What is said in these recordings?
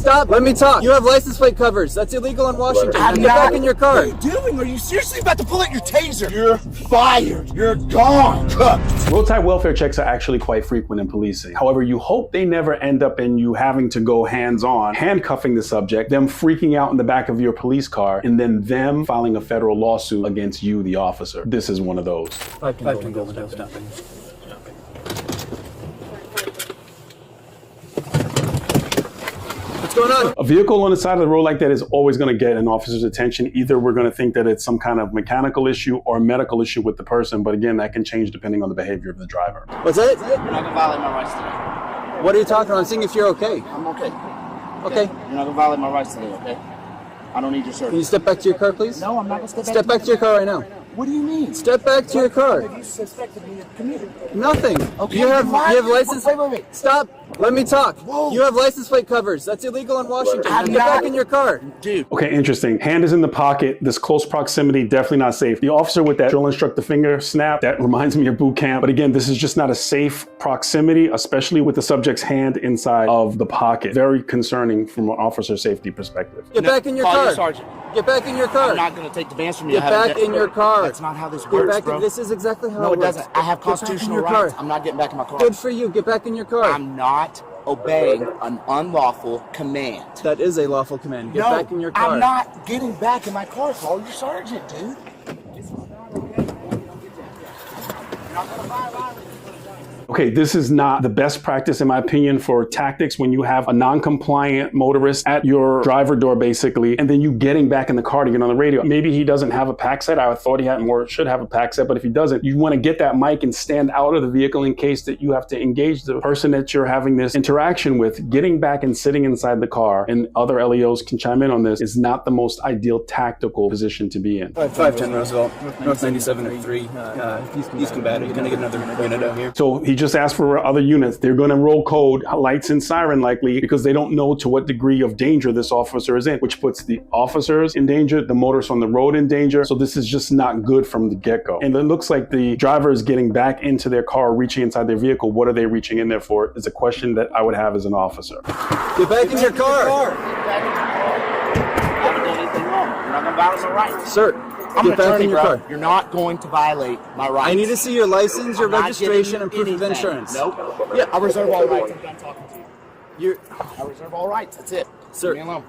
Stop, let me talk. You have license plate covers. That's illegal in Washington. Now get back in your car. What are you doing? Are you seriously about to pull out your taser? You're fired. You're gone. Roadside welfare checks are actually quite frequent in policing. However, you hope they never end up in you having to go hands-on, handcuffing the subject, them freaking out in the back of your police car, and then them filing a federal lawsuit against you, the officer. This is one of those. Five can go stop. What's going on? A vehicle on the side of the road like that is always going to get an officer's attention. Either we're going to think that it's some kind of mechanical issue or a medical issue with the person, but again, that can change depending on the behavior of the driver. What's that? You're not gonna violate my rights today. What are you talking about? I'm seeing if you're okay. I'm okay. Okay. You're not gonna violate my rights today, okay? I don't need your service. Can you step back to your car, please? No, I'm not gonna Step back to your car right now. What do you mean? Step back to your car. Have you suspected me of committing? Nothing. Okay, You have license. Wait. Stop. Let me talk. Whoa. You have license plate covers. That's illegal in Washington. Now I'm get not- back in your car. Dude. Okay, interesting. Hand is in the pocket. This close proximity, definitely not safe. The officer with that drill instructor finger snap, that reminds me of boot camp. But again, this is just not a safe proximity, especially with the subject's hand inside of the pocket. Very concerning from an officer safety perspective. Get back in your Call car. your sergeant. Get back in your car. I'm not gonna take demands from you. Get back in your car. That's not how this Get works, back bro. in. This is exactly how No, it it works. doesn't. I have Get back in constitutional your rights. car. I'm not getting back in my car. Good for you. Get back in your car. I'm not obeying an unlawful command. That is a lawful command. Get No, back in your car. I'm not getting back in my car. Call your sergeant, dude. This is not okay. You're not gonna violate. Okay, this is not the best practice, in my opinion, for tactics when you have a non-compliant motorist at your driver door, basically, and then you getting back in the car to get on the radio. Maybe he doesn't have a pack set. I thought he had more, should have a pack set, but if he doesn't, you want to get that mic and stand out of the vehicle in case that you have to engage the person that you're having this interaction with. Getting back and sitting inside the car, and other LEOs can chime in on this, is not the most ideal tactical position to be in. 510 Roosevelt, North 97 at 3, East Combatant. You're going to get another unit out here. So he just asked for other units. They're going to roll code, lights and siren likely, because they don't know to what degree of danger this officer is in, which puts the officers in danger, the motorists on the road in danger. So this is just not good from the get-go. And it looks like the driver is getting back into their car, reaching inside their vehicle. What are they reaching in there for is a question that I would have as an officer. Get back in your car. I haven't done anything wrong. You're not gonna violate my rights. Sir, I'm get an back attorney, in your bro. car. You're not going to violate my rights. I need to see your license, your I'm not registration, and giving proof you of anything. insurance. Nope. Yeah. I reserve all rights. I'm done talking to you. You're, I reserve all rights. That's it. Sir. Leave me alone.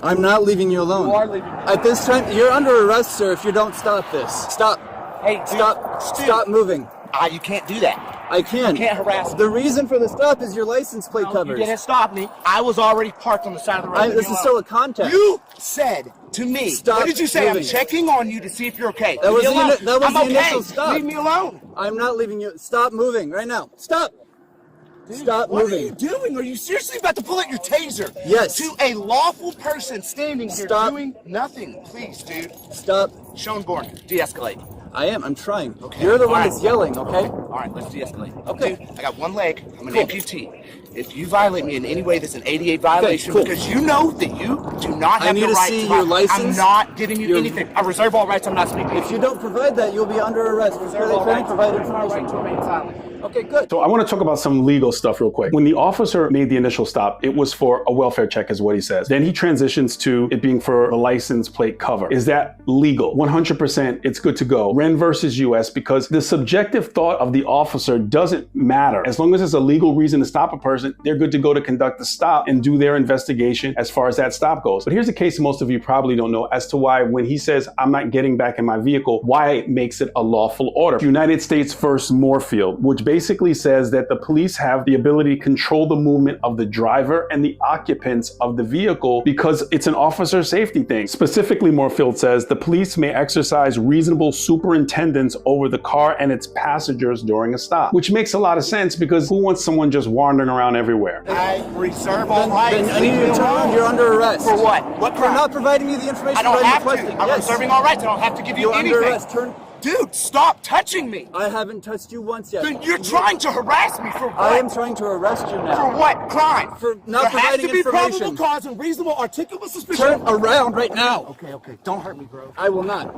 I'm not leaving you alone. You are leaving me alone. At this time, you're under arrest, sir, if you don't stop this. Stop. Hey, dude, Stop moving. You can't do that. I can. You can't harass me. The reason for the stop is your license plate You covers. didn't stop me. I was already parked on the side of the road. Leave This me is alone. still a contest. You said to me, Stop what did you say? moving. I'm checking on you to see if you're okay. That Leave was me alone. that was I'm the okay. initial stop. Leave me alone. I'm not leaving you. Stop moving right now. Stop. Dude, Stop what moving. are you doing? Are you seriously about to pull out your taser? Yes. To a lawful person standing here Stop. doing nothing. Please, dude. Stop. Schonborn, de-escalate. I am. I'm trying. Okay. You're the one All right. that's yelling, okay? All right, let's de-escalate. Okay. Dude, I got one leg. I'm an Cool. amputee. If you violate me in any way, that's an 88 violation cool. because you know that you do not have I need the to right see to your violate. I'm license. not giving you Your- anything. I reserve all rights. I'm not speaking. If you don't provide that, you'll be under arrest. reserve all rights. Provide It's my right information. to remain silent. Okay, good. So I want to talk about some legal stuff real quick. When the officer made the initial stop, it was for a welfare check is what he says. Then he transitions to it being for a license plate cover. Is that legal? 100% it's good to go. Wren versus US, because the subjective thought of the officer doesn't matter. As long as it's a legal reason to stop a person, they're good to go to conduct the stop and do their investigation as far as that stop goes. But here's the case most of you probably don't know as to why when he says, I'm not getting back in my vehicle, why it makes it a lawful order. United States versus Moorfield, which basically says that the police have the ability to control the movement of the driver and the occupants of the vehicle because it's an officer safety thing. Specifically, Moorfield says the police may exercise reasonable superintendence over the car and its passengers during a stop, which makes a lot of sense because who wants someone just wandering around everywhere? I reserve all rights. Then I need Leave you me to turn alone. around. You're under arrest. For what? What For crime? not providing you the information I don't I'm have requesting. to. I'm Yes. reserving all rights. I don't have to give you You're anything. under arrest. Turn. Dude, stop touching me. I haven't touched you once yet. Dude, you're trying to harass me for what? I am trying to arrest you now. For what crime? For not there has providing to be information. probable cause and reasonable articulable suspicion. Turn around right now. Okay. Don't hurt me, bro. I will not.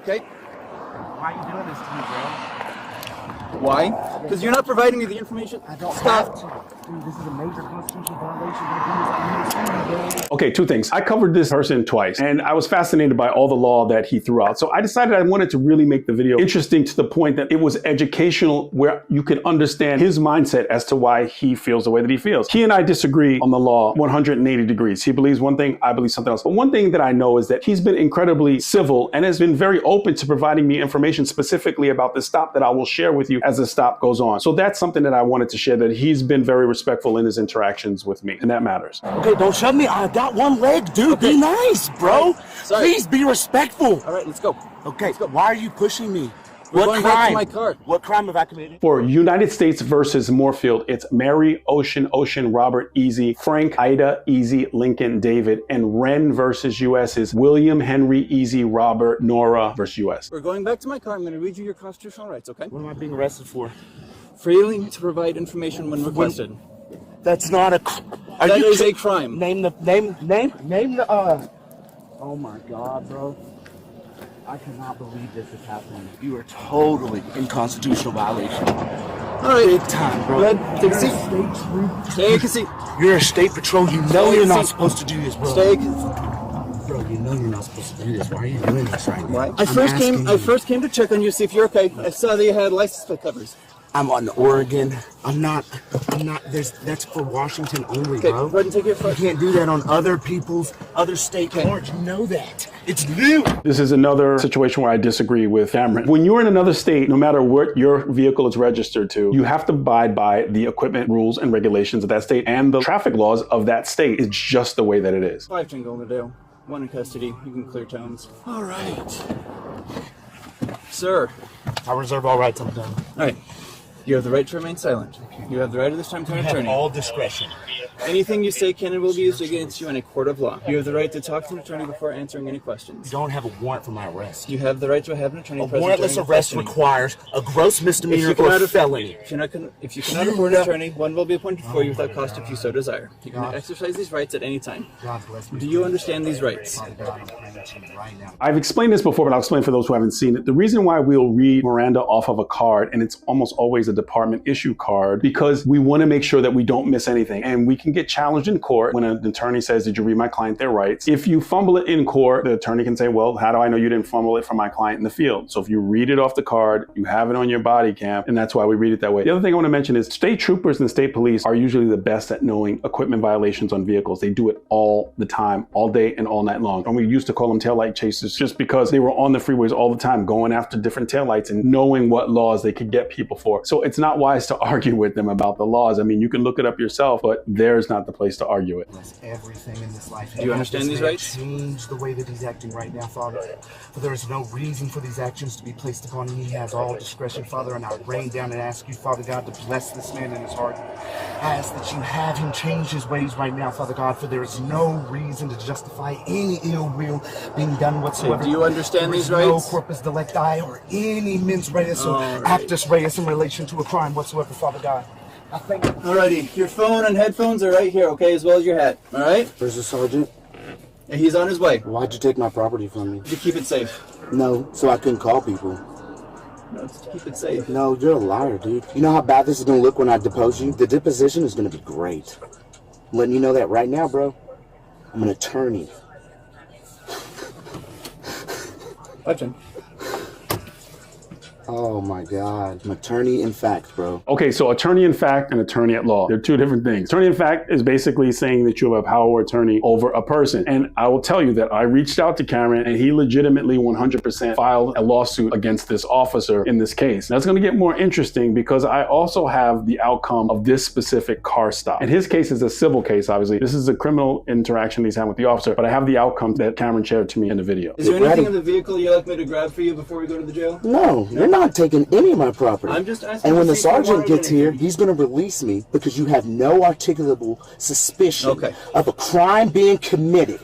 Okay? Why are you doing this to me, bro? Why? Because you're not providing me the information. I don't Stop. have to. Dude, this is a major constitutional violation. Okay, two things. I covered this person twice, and I was fascinated by all the law that he threw out. So I decided I wanted to really make the video interesting to the point that it was educational, where you could understand his mindset as to why he feels the way that he feels. He and I disagree on the law 180 degrees. He believes one thing, I believe something else. But one thing that I know is that he's been incredibly civil and has been very open to providing me information specifically about the stop that I will share with you as the stop goes on. So that's something that I wanted to share, that he's been very respectful in his interactions with me, and that matters. Okay, don't shove me. I got one leg, dude. Okay. Be nice, bro. Sorry. Please be respectful. All right, let's go. Okay, why are you pushing me? We're What going back to crime? my car. What crime have I committed? For United States versus Moorfield, it's Mary, Ocean, Robert, Easy, Frank, Ida, Easy, Lincoln, David, and Wren versus U.S. is William, Henry, Easy, Robert, Nora versus U.S. We're going back to my car. I'm going to read you your constitutional rights, okay? What am I being arrested for? Failing to provide information when requested. That's not a. Are That you is a crime. Name the. Oh my God, bro. I cannot believe this is happening. You are totally in constitutional violation. All right. Big time, bro. Go ahead, take a seat. State troop. Take a seat. You're a state patrol. You know Take you're a not seat. supposed to do this, bro. Stay. Bro, you know you're not supposed to do this. Why are you doing this right now? I first came to check on you, see if you're okay. I saw that you had license plate covers. I'm on Oregon. I'm not, that's for Washington only, Okay, bro. go ahead and take your You foot. can't do that on other state warrants. You know that. It's new. This is another situation where I disagree with Cameron. When you're in another state, no matter what your vehicle is registered to, you have to abide by the equipment rules and regulations of that state and the traffic laws of that state. It's just the way that it is. 5 Tango Medeo. 1 in custody. You can clear tones. All right. Sir. I reserve all rights. I'm done. All right. You have the right to remain silent. You have the right at this time to an attorney. All discretion. Anything you say can and will be used against you in a court of law. You have the right to talk to an attorney before answering any You questions. don't have a warrant for my arrest. You have the right to have an attorney A present warrantless during arrest questioning. requires a gross misdemeanor or a felony. If you cannot afford an attorney, one will be appointed for you without cost if you so desire. You can exercise these rights at any time. God bless me. Do you understand these rights? Father God, I'm praying to you right now. I've explained this before, but I'll explain for those who haven't seen it. The reason why we'll read Miranda off of a card, and it's almost always a department issue card, because we want to make sure that we don't miss anything. And we can get challenged in court when an attorney says, did you read my client their rights? If you fumble it in court, the attorney can say, well, how do I know you didn't fumble it from my client in the field? So if you read it off the card, you have it on your body cam, and that's why we read it that way. The other thing I want to mention is state troopers and state police are usually the best at knowing equipment violations on vehicles. They do it all the time, all day and all night long. And we used to call them taillight chasers just because they were on the freeways all the time, going after different taillights and knowing what laws they could get people for. So it's not wise to argue with them about the laws. I mean, you can look it up yourself, but there's not the place to argue it. Bless everything in this life. Do you understand these rights? Change the way that he's acting right now, Father. For there is no reason for these actions to be placed upon him. He has all discretion, Father, and I rain down and ask you, Father God, to bless this man in his heart. I ask that you have him change his ways right now, Father God, for there is no reason to justify any ill will being done whatsoever. Do you understand There is these rights? no corpus delicti or any mens reis or All right. actus reis in relation to a crime whatsoever, Father God. I thank you. Alrighty, your phone and headphones are right here, okay, as well as your hat. All right? Where's the sergeant? And he's on his way. Why'd you take my property from me? To keep it safe. No, so I couldn't call people. No, it's to keep it safe. No, you're a liar, dude. You know how bad this is gonna look when I depose you? The deposition is gonna be great. I'm letting you know that right now, bro. I'm an attorney. Watch him. Oh my God. I'm attorney in fact, bro. Okay, so attorney in fact and attorney at law. They're two different things. Attorney in fact is basically saying that you have a power of attorney over a person. And I will tell you that I reached out to Cameron and he legitimately 100% filed a lawsuit against this officer in this case. That's going to get more interesting because I also have the outcome of this specific car stop. And his case is a civil case, obviously. This is a criminal interaction he's had with the officer, but I have the outcome that Cameron shared to me in the video. Is there anything in the vehicle you'd like me to grab for you before we go to the jail? No, you're not taking any of my property. I'm just asking. And when to the see if you sergeant wanted gets here, anything. he's going to release me because you have no articulable suspicion Okay. of a crime being committed.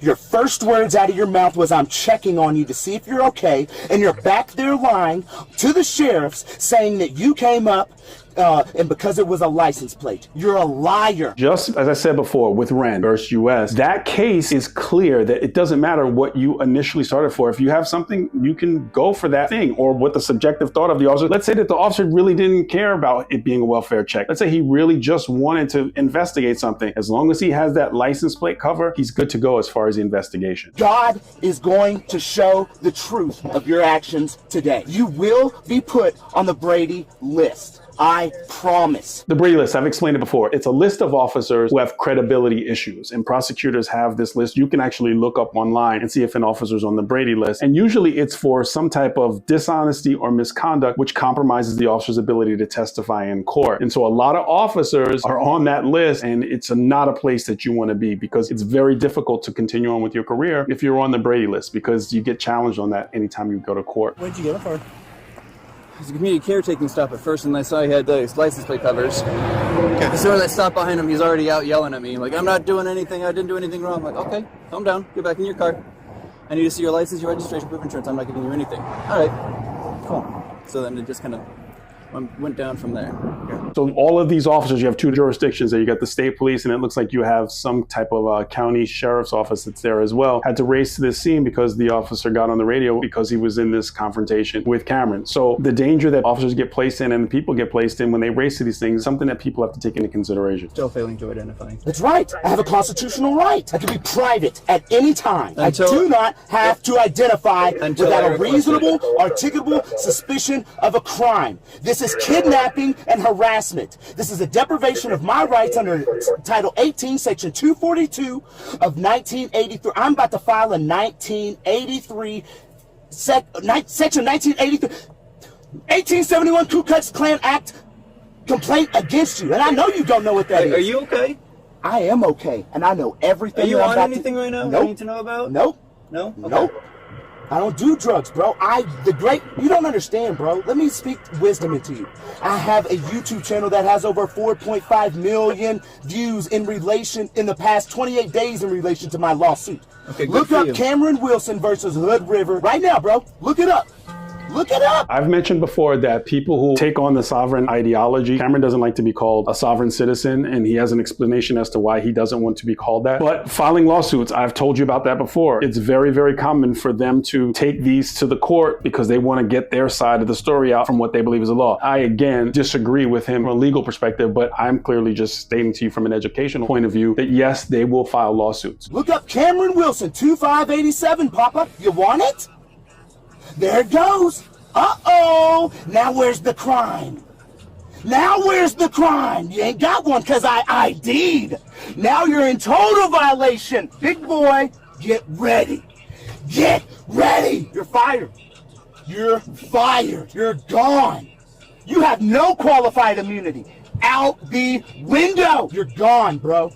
Your first words out of your mouth was, I'm checking on you to see if you're okay, and you're back there lying to the sheriffs saying that you came up, and because it was a license plate. You're a liar. Just as I said before, with Wren versus US, that case is clear that it doesn't matter what you initially started for. If you have something, you can go for that thing, or what the subjective thought of the officer. Let's say that the officer really didn't care about it being a welfare check. Let's say he really just wanted to investigate something. As long as he has that license plate cover, he's good to go as far as the investigation. God is going to show the truth of your actions today. You will be put on the Brady list. I promise. The Brady list, I've explained it before. It's a list of officers who have credibility issues, and prosecutors have this list. You can actually look up online and see if an officer's on the Brady list. And usually it's for some type of dishonesty or misconduct, which compromises the officer's ability to testify in court. And so a lot of officers are on that list, and it's not a place that you want to be, because it's very difficult to continue on with your career if you're on the Brady list, because you get challenged on that anytime you go to court. What'd you get it for? It was a community caretaking stop at first, and I saw he had those license plate covers. Okay. As soon as I stopped behind him, he's already out yelling at me, like, I'm not doing anything, I didn't do anything wrong. I'm like, okay, calm down, get back in your car. I need to see your license, your registration, proof of insurance, I'm not giving you anything. All right, cool. So then it just kind of went down from there. Yeah. So all of these officers, you have two jurisdictions there. You got the state police, and it looks like you have some type of county sheriff's office that's there as well. Had to race to this scene because the officer got on the radio because he was in this confrontation with Cameron. So the danger that officers get placed in and people get placed in when they race to these things is something that people have to take into consideration. Still failing to identify. That's right. I have a constitutional right. I can be private at any time. I do not have to identify without a reasonable, articulable suspicion of a crime. This is kidnapping and harassment. This is a deprivation of my rights under Title 18, Section 242 of 1983. I'm about to file a 1983, Section 1983, 1871 Ku Klux Klan Act complaint against you. And I know you don't know what that is. Are you okay? I am okay, and I know everything. Are you on about anything right now? Nope. I need to know about? Nope. No? Okay. Nope. I don't do drugs, bro. You don't understand, bro. Let me speak wisdom into you. I have a YouTube channel that has over 4.5 million views in the past 28 days in relation to my lawsuit. Okay, look up Cameron Wilson versus Hood River right now, bro. Look it up. Look it up. I've mentioned before that people who take on the sovereign ideology, Cameron doesn't like to be called a sovereign citizen, and he has an explanation as to why he doesn't want to be called that. But filing lawsuits, I've told you about that before. It's very, very common for them to take these to the court because they want to get their side of the story out from what they believe is the law. I, again, disagree with him from a legal perspective, but I'm clearly just stating to you from an educational point of view that yes, they will file lawsuits. Look up Cameron Wilson, 2587, Papa. You want it? There it goes. Uh-oh. Now where's the crime? Now where's the crime? You ain't got one because I ID'd. Now you're in total violation. Big boy, get ready. Get ready. You're fired. You're fired. You're gone. You have no qualified immunity. Out the window. You're gone, bro.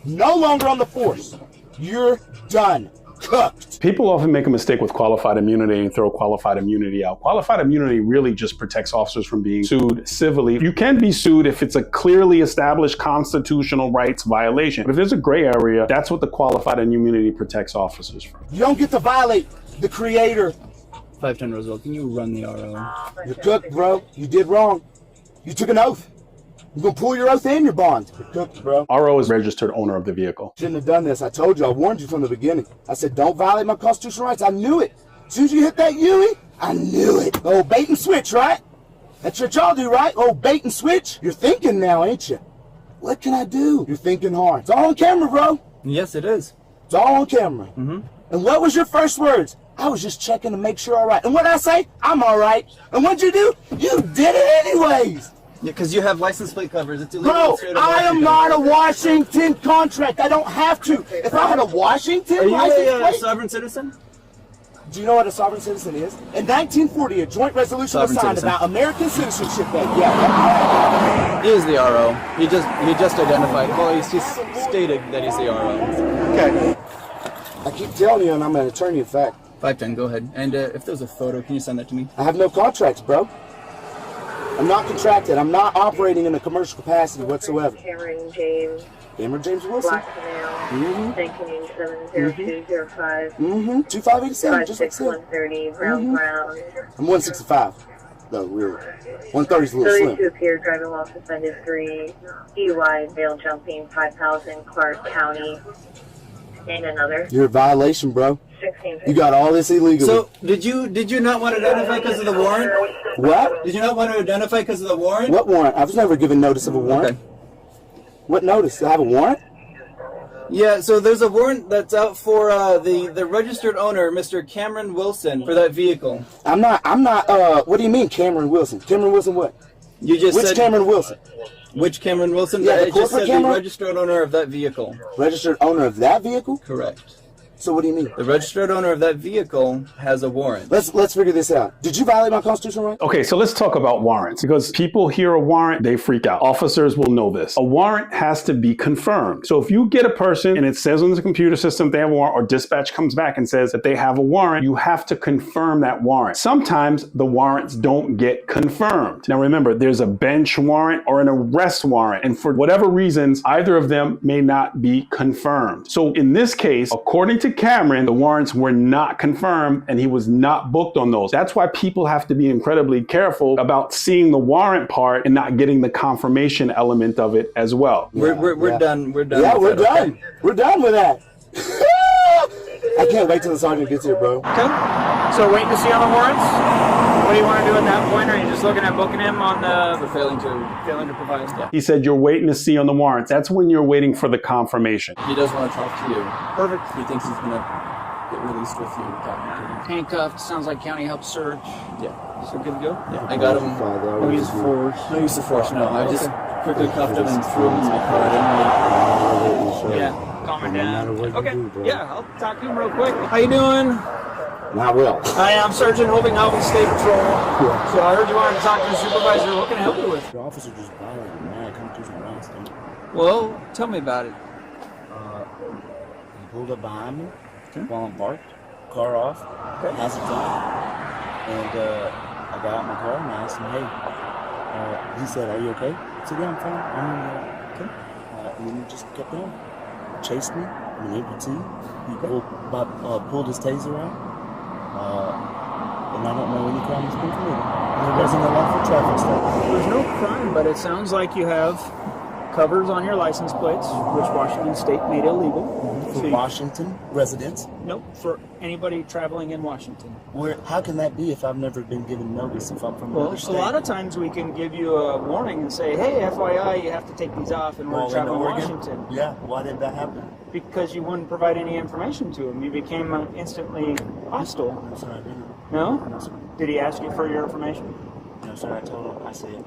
No longer on the force. You're done. Cooked. People often make a mistake with qualified immunity and throw qualified immunity out. Qualified immunity really just protects officers from being sued civilly. You can be sued if it's a clearly established constitutional rights violation. But if there's a gray area, that's what the qualified immunity protects officers from. You don't get to violate the creator. 510 Roosevelt, can you run the RO? You're cooked, bro. You did wrong. You took an oath. You're going to pull your oath and your bond. You're cooked, bro. RO is registered owner of the vehicle. Shouldn't have done this. I told you. I warned you from the beginning. I said, don't violate my constitutional rights. I knew it. As soon as you hit that UE, I knew it. Oh, bait and switch, right? That's what y'all do, right? Oh, bait and switch. You're thinking now, ain't you? What can I do? You're thinking hard. It's all on camera, bro. Yes, it is. It's all on camera. Mm-hmm. And what was your first words? I was just checking to make sure all right. And what'd I say? I'm all right. And what'd you do? You did it anyways. Yeah, because you have license plate covers. It's illegal. Bro, I am not a Washington contract. I don't have to. If I had a Washington license Are you a plate, sovereign citizen? do you know what a sovereign citizen is? In 1940, a joint resolution was signed about American citizenship. Yeah. He is the RO. He just identified. Well, he's just stated that he's the RO. Okay. I keep telling you, and I'm an attorney, in fact. 510, go ahead. And if there's a photo, can you send that to me? I have no contracts, bro. I'm not contracted. I'm not operating in a commercial capacity whatsoever. Cameron James. Cameron James Wilson. Black Canal. 1987-0205. 2587, just like 130, Brown Brown. I'm 165. though, really. 130's a little 32 slim. appear, driving while suspended, 3 DUI, bail jumping, 5,000, Clark County, and another. You're in violation, bro. 16. You got all this illegally. So, did you not want to identify because of the warrant? What? Did you not want to identify because of the warrant? What warrant? I was never given notice of a warrant. Okay. What notice? Do I have a warrant? Yeah, so there's a warrant that's out for the registered owner, Mr. Cameron Wilson, for that vehicle. I'm not, what do you mean Cameron Wilson? Cameron Wilson what? You just Which said... Cameron Wilson? Which Cameron Wilson? Yeah, the It just corporate said Cameron? the registered owner of that vehicle. Registered owner of that vehicle? Correct. So what do you mean? The registered owner of that vehicle has a warrant. Let's figure this out. Did you violate my constitutional right? Okay, so let's talk about warrants because people hear a warrant, they freak out. Officers will know this. A warrant has to be confirmed. So if you get a person and it says on the computer system they have a warrant, or dispatch comes back and says that they have a warrant, you have to confirm that warrant. Sometimes the warrants don't get confirmed. Now remember, there's a bench warrant or an arrest warrant, and for whatever reasons, either of them may not be confirmed. So in this case, according to Cameron, the warrants were not confirmed and he was not booked on those. That's why people have to be incredibly careful about seeing the warrant part and not getting the confirmation element of it as well. We're done. We're done. Yeah, with we're that, done. okay? We're done with that. I can't wait till the sergeant gets here, bro. Okay. So waiting to see on the warrants? What do you want to do at that point? Are you just looking at booking him on the For failing to provide. Yeah. He said you're waiting to see on the warrants. That's when you're waiting for the confirmation. He does want to talk to you. perfect He thinks he's gonna get released with you. handcuffed? Sounds like county help search. Yeah. So good to go. Yeah. I got him. No use of force. No use of force. No. I just quickly cuffed him and threw him in my car. I didn't really. Yeah, calm it down. matter what you Okay. do, bro. Yeah, I'll talk to him real quick. How you doing? Not well. Hi, I'm Sergeant Hoping Alvin State Patrol. So I heard you wanted to talk to the supervisor. What can I help you with? The officer just bothered me. I come through some rounds. Well, tell me about it. He pulled up behind me while I'm parked, car off, hazards on, and I got out my car and I asked him, hey, he said, are you okay? I said, yeah, I'm fine. Okay. And then he just kept going. Chased me, I'm able to. He pulled his taser out, and I don't know any crime has been committed. And there wasn't a lot for traffic stop. There's no crime, but it sounds like you have covers on your license plates, which Washington State made illegal. For Washington residents. Nope, for anybody traveling in Washington. How can that be if I've never been given notice if I'm from Well, another a state? lot of times we can give you a warning and say, hey, FYI, you have to take these off in order to travel in Washington. Yeah, why did that happen? Because you wouldn't provide any information to him. You became instantly hostile. No, sir, I didn't. No? No, sir. Did he ask you for your information? No, sir, I told him. I said,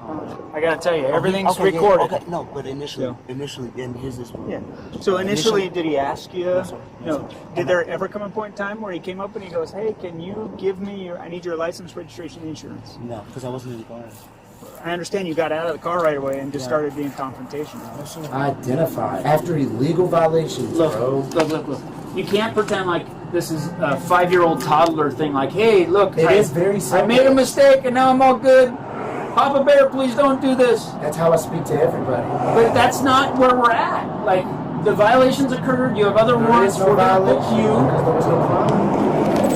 I gotta tell you, everything's okay, yeah, recorded. okay, no, but initially, Yeah. and here's this one. Yeah. So initially, did he ask you? No, sir. No, No. sir. Did there ever come a point in time where he came up and he goes, "Hey, can you give me I need your license, registration, insurance"? No, because I wasn't in the car. I understand you got out of the car right away and just started being confrontational. No, sir. Identify after illegal violations, bro. Look. You can't pretend like this is a 5-year-old toddler thing. Like, hey, look, It is very I simple. made a mistake and now I'm all good. Papa Bear, please don't do this. That's how I speak to everybody. But that's not where we're at. Like, the violations occurred. You have other There warrants. is no We're gonna violation book you. because there was no crime.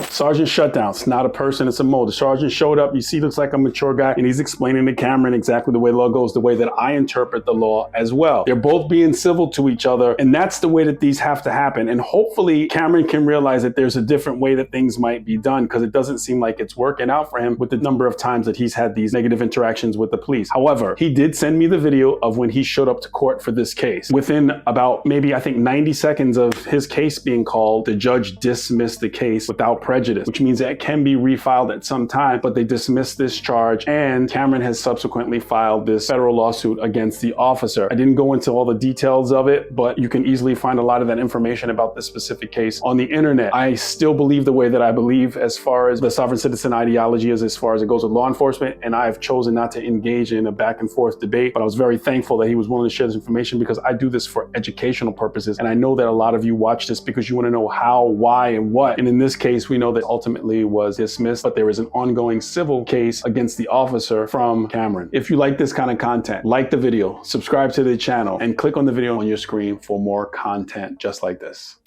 Sergeant Shutdown. It's not a person, it's a mole. The sergeant showed up. You see, looks like a mature guy, and he's explaining to Cameron exactly the way the law goes, the way that I interpret the law as well. They're both being civil to each other, and that's the way that these have to happen. And hopefully, Cameron can realize that there's a different way that things might be done, because it doesn't seem like it's working out for him with the number of times that he's had these negative interactions with the police. However, he did send me the video of when he showed up to court for this case. Within about maybe, I think, 90 seconds of his case being called, the judge dismissed the case without prejudice, which means that it can be refiled at some time, but they dismissed this charge, and Cameron has subsequently filed this federal lawsuit against the officer. I didn't go into all the details of it, but you can easily find a lot of that information about this specific case on the internet. I still believe the way that I believe as far as the sovereign citizen ideology is, as far as it goes with law enforcement, and I've chosen not to engage in a back and forth debate, but I was very thankful that he was willing to share this information, because I do this for educational purposes, and I know that a lot of you watch this because you want to know how, why, and what. And in this case, we know that ultimately was dismissed, but there is an ongoing civil case against the officer from Cameron. If you like this kind of content, like the video, subscribe to the channel, and click on the video on your screen for more content just like this.